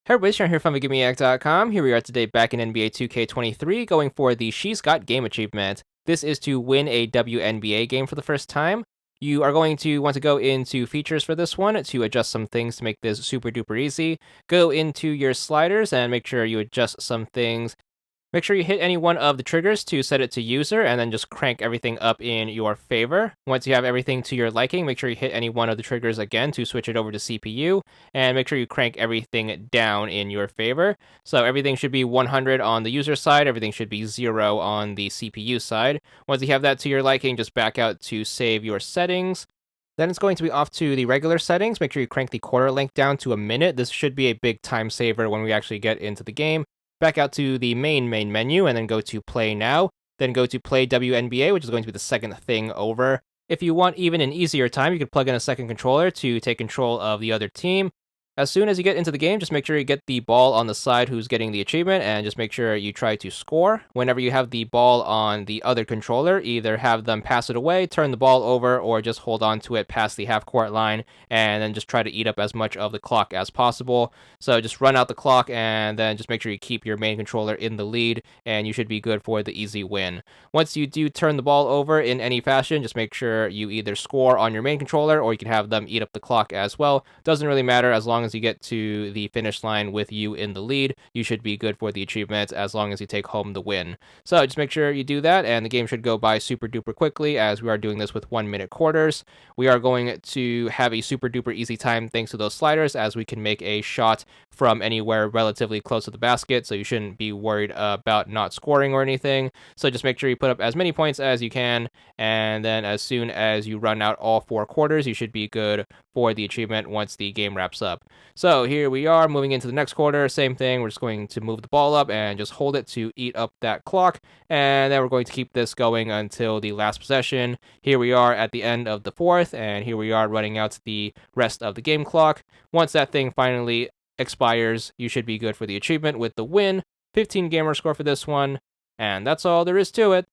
Hey everybody, Sharon here from VidGamiac.com. Here we are today back in NBA 2K23 going for the She's Got Game achievement. This is to win a WNBA game for the first time. You are going to want to go into features for this one to adjust some things to make this super duper easy. Go into your sliders and make sure you adjust some things. Make sure you hit any one of the triggers to set it to user and then just crank everything up in your favor. Once you have everything to your liking, make sure you hit any one of the triggers again to switch it over to CPU and make sure you crank everything down in your favor. So everything should be 100 on the user side, everything should be 0 on the CPU side. Once you have that to your liking, just back out to save your settings. Then it's going to be off to the regular settings. Make sure you crank the quarter length down to a minute. This should be a big time saver when we actually get into the game. Back out to the main menu and then go to Play Now. Then go to Play WNBA, which is going to be the second thing over. If you want even an easier time, you could plug in a second controller to take control of the other team. As soon as you get into the game, just make sure you get the ball on the side who's getting the achievement, and just make sure you try to score. Whenever you have the ball on the other controller, either have them pass it away, turn the ball over, or just hold on to it past the half-court line, and then just try to eat up as much of the clock as possible. So just run out the clock, and then just make sure you keep your main controller in the lead, and you should be good for the easy win. Once you do turn the ball over in any fashion, just make sure you either score on your main controller, or you can have them eat up the clock as well. Doesn't really matter as long as you get to the finish line with you in the lead. You should be good for the achievement as long as you take home the win. So just make sure you do that, and the game should go by super duper quickly as we are doing this with 1 minute quarters. We are going to have a super duper easy time thanks to those sliders, as we can make a shot from anywhere relatively close to the basket, so you shouldn't be worried about not scoring or anything. So just make sure you put up as many points as you can, and then as soon as you run out all 4 quarters, you should be good for the achievement once the game wraps up. So here we are moving into the next quarter. Same thing. We're just going to move the ball up and just hold it to eat up that clock. And then we're going to keep this going until the last possession. Here we are at the end of the fourth. And here we are running out the rest of the game clock. Once that thing finally expires, you should be good for the achievement with the win. 15 gamer score for this one. And that's all there is to it.